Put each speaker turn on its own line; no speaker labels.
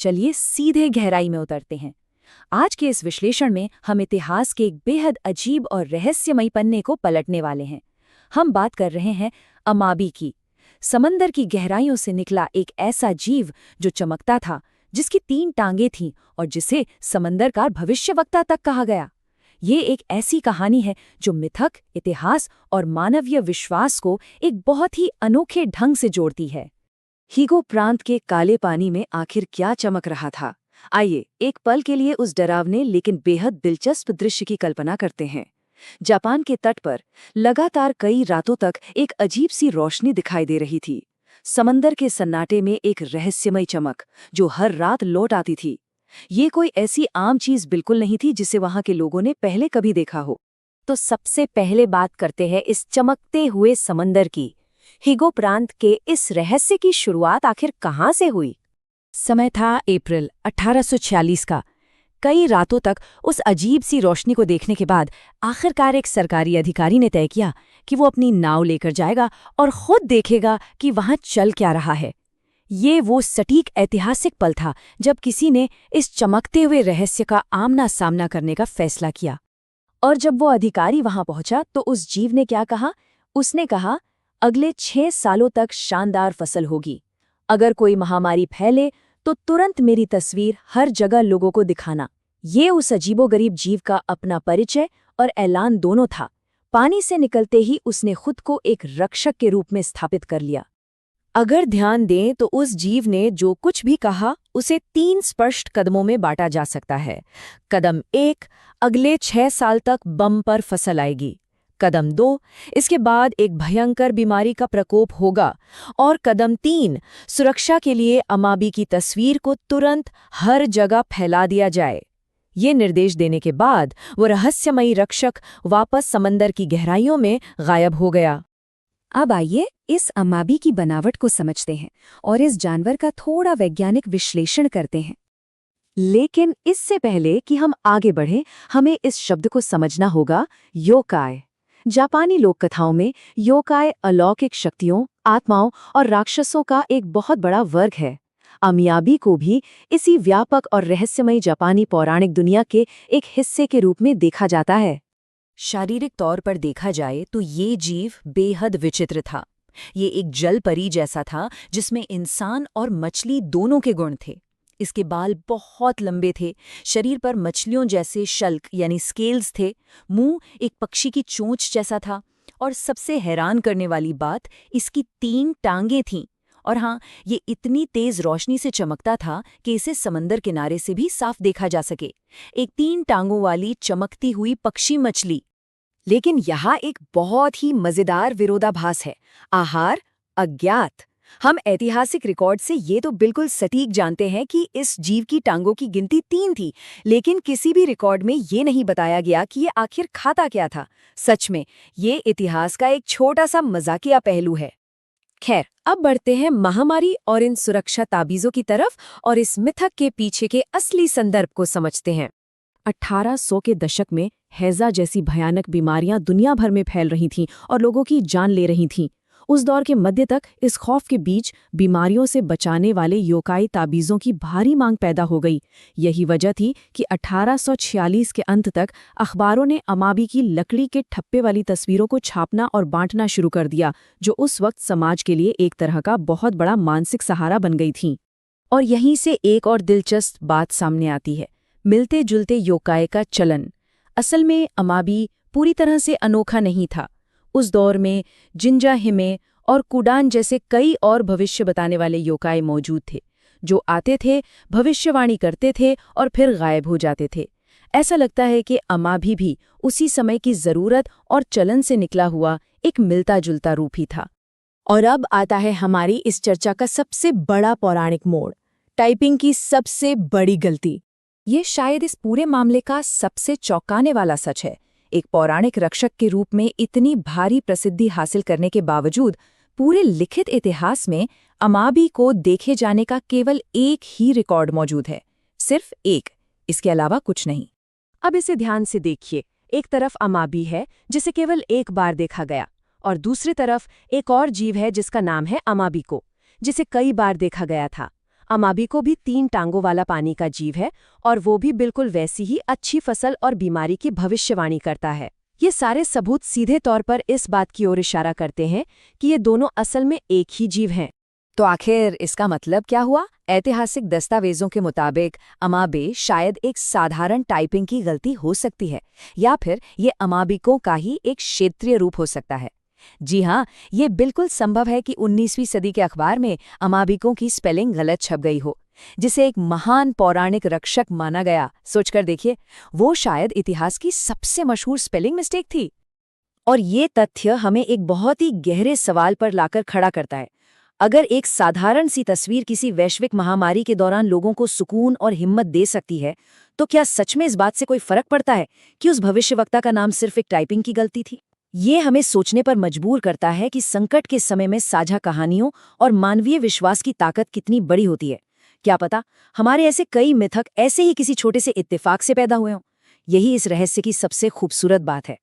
चलिए सीधे गहराई में उतरते हैं। आज के इस विश्लेषण में हम इतिहास के एक बेहद अजीब और रहस्यमयी पन्ने को पलटने वाले हैं। हम बात कर रहे हैं अमाबी की। समंदर की गहराइयों से निकला एक ऐसा जीव जो चमकता था, जिसकी 3 टांगें थीं और जिसे समंदर का भविष्यवक्ता तक कहा गया। ये एक ऐसी कहानी है जो मिथक, इतिहास और मानवीय विश्वास को एक बहुत ही अनोखे ढंग से जोड़ती है। हीगो प्रांत के काले पानी में आखिर क्या चमक रहा था? आइए एक पल के लिए उस डरावने लेकिन बेहद दिलचस्प दृश्य की कल्पना करते हैं। जापान के तट पर लगातार कई रातों तक एक अजीब सी रोशनी दिखाई दे रही थी। समंदर के सन्नाटे में एक रहस्यमय चमक जो हर रात लौट आती थी। ये कोई ऐसी आम चीज बिल्कुल नहीं थी जिसे वहां के लोगों ने पहले कभी देखा हो। तो सबसे पहले बात करते हैं इस चमकते हुए समंदर की। हीगो प्रांत के इस रहस्य की शुरुआत आखिर कहाँ से हुई? समय था अप्रैल 1846 का। कई रातों तक उस अजीब सी रोशनी को देखने के बाद आखिरकार एक सरकारी अधिकारी ने तय किया कि वो अपनी नाव लेकर जाएगा और खुद देखेगा कि वहां चल क्या रहा है। ये वो सटीक ऐतिहासिक पल था जब किसी ने इस चमकते हुए रहस्य का आमना सामना करने का फैसला किया। और जब वो अधिकारी वहां पहुंचा तो उस जीव ने क्या कहा? उसने कहा, अगले 6 सालों तक शानदार फसल होगी। अगर कोई महामारी फैले तो तुरंत मेरी तस्वीर हर जगह लोगों को दिखाना। ये उस अजीबोगरीब जीव का अपना परिचय और ऐलान दोनों था। पानी से निकलते ही उसने खुद को एक रक्षक के रूप में स्थापित कर लिया। अगर ध्यान दें तो उस जीव ने जो कुछ भी कहा उसे 3 स्पष्ट कदमों में बांटा जा सकता है। कदम 1, अगले 6 साल तक बम्पर फसल आएगी। कदम 2, इसके बाद एक भयंकर बीमारी का प्रकोप होगा। और कदम 3, सुरक्षा के लिए अमाबी की तस्वीर को तुरंत हर जगह फैला दिया जाए। ये निर्देश देने के बाद वो रहस्यमयी रक्षक वापस समंदर की गहराइयों में गायब हो गया। अब आइए इस अमाबी की बनावट को समझते हैं और इस जानवर का थोड़ा वैज्ञानिक विश्लेषण करते हैं। लेकिन इससे पहले कि हम आगे बढ़ें, हमें इस शब्द को समझना होगा, योकाई। जापानी लोक कथाओं में योकाई अलौकिक शक्तियों, आत्माओं और राक्षसों का एक बहुत बड़ा वर्ग है। अमाबी को भी इसी व्यापक और रहस्यमयी जापानी पौराणिक दुनिया के एक हिस्से के रूप में देखा जाता है। शारीरिक तौर पर देखा जाए तो ये जीव बेहद विचित्र था। ये एक जल परी जैसा था जिसमें इंसान और मछली दोनों के गुण थे। इसके बाल बहुत लंबे थे, शरीर पर मछलियों जैसे शल्क यानी स्केल्स थे, मुंह एक पक्षी की चोंच जैसा था और सबसे हैरान करने वाली बात, इसकी 3 टांगें थीं। और हाँ, ये इतनी तेज रोशनी से चमकता था कि इसे समंदर किनारे से भी साफ देखा जा सके। एक 3 टांगों वाली चमकती हुई पक्षी मछली। लेकिन यहाँ एक बहुत ही मजेदार विरोधाभास है। आहार अज्ञात। हम ऐतिहासिक रिकॉर्ड से ये तो बिल्कुल सटीक जानते हैं कि इस जीव की टांगों की गिनती 3 थी, लेकिन किसी भी रिकॉर्ड में ये नहीं बताया गया कि ये आखिर खाता क्या था। सच में ये इतिहास का एक छोटा सा मजाकिया पहलू है। खैर, अब बढ़ते हैं महामारी और इन सुरक्षा ताबीजों की तरफ और इस मिथक के पीछे के असली संदर्भ को समझते हैं। 1800 के दशक में हैजा जैसी भयानक बीमारियां दुनिया भर में फैल रही थीं और लोगों की जान ले रही थीं। उस दौर के मध्य तक इस खौफ के बीच बीमारियों से बचाने वाले योकाई ताबीज़ों की भारी मांग पैदा हो गई। यही वजह थी कि 1846 के अंत तक अखबारों ने अमाबी की लकड़ी के ठप्पे वाली तस्वीरों को छापना और बांटना शुरू कर दिया, जो उस वक्त समाज के लिए एक तरह का बहुत बड़ा मानसिक सहारा बन गई थीं। और यहीं से एक और दिलचस्प बात सामने आती है, मिलते जुलते योकाई का चलन। असल में अमाबी पूरी तरह से अनोखा नहीं था। उस दौर में जिंजा हिमे और कुडान जैसे कई और भविष्य बताने वाले योकाई मौजूद थे, जो आते थे, भविष्यवाणी करते थे और फिर गायब हो जाते थे। ऐसा लगता है कि अमाबी भी उसी समय की जरूरत और चलन से निकला हुआ एक मिलता जुलता रूप ही था। और अब आता है हमारी इस चर्चा का सबसे बड़ा पौराणिक मोड़, टाइपिंग की सबसे बड़ी गलती। ये शायद इस पूरे मामले का सबसे चौंकाने वाला सच है। एक पौराणिक रक्षक के रूप में इतनी भारी प्रसिद्धि हासिल करने के बावजूद पूरे लिखित इतिहास में अमाबी को देखे जाने का केवल एक ही रिकॉर्ड मौजूद है, सिर्फ एक, इसके अलावा कुछ नहीं। अब इसे ध्यान से देखिए। एक तरफ अमाबी है जिसे केवल एक बार देखा गया, और दूसरी तरफ एक और जीव है जिसका नाम है अमाबिको, जिसे कई बार देखा गया था।
अमाबिको भी 3 टांगों वाला पानी का जीव है और वो भी बिल्कुल वैसी ही अच्छी फसल और बीमारी की भविष्यवाणी करता है। ये सारे सबूत सीधे तौर पर इस बात की ओर इशारा करते हैं कि ये दोनों असल में एक ही जीव हैं।
तो आखिर इसका मतलब क्या हुआ? ऐतिहासिक दस्तावेजों के मुताबिक अमाबे शायद एक साधारण टाइपिंग की गलती हो सकती है, या फिर ये अमाबिकों का ही एक क्षेत्रीय रूप हो सकता है। जी हाँ, ये बिल्कुल संभव है कि 19वीं सदी के अखबार में अमाबिकों की स्पेलिंग गलत छप गई हो, जिसे एक महान पौराणिक रक्षक माना गया। सोचकर देखिए, वो शायद इतिहास की सबसे मशहूर स्पेलिंग मिस्टेक थी। और ये तथ्य हमें एक बहुत ही गहरे सवाल पर लाकर खड़ा करता है। अगर एक साधारण सी तस्वीर किसी वैश्विक महामारी के दौरान लोगों को सुकून और हिम्मत दे सकती है, तो क्या सच में इस बात से कोई फर्क पड़ता है कि उस भविष्यवक्ता का नाम सिर्फ एक टाइपिंग की गलती थी? ये हमें सोचने पर मजबूर करता है कि संकट के समय में साझा कहानियों और मानवीय विश्वास की ताकत कितनी बड़ी होती है। क्या पता हमारे ऐसे कई मिथक ऐसे ही किसी छोटे से इत्तेफाक से पैदा हुए हों। यही इस रहस्य की सबसे खूबसूरत बात है।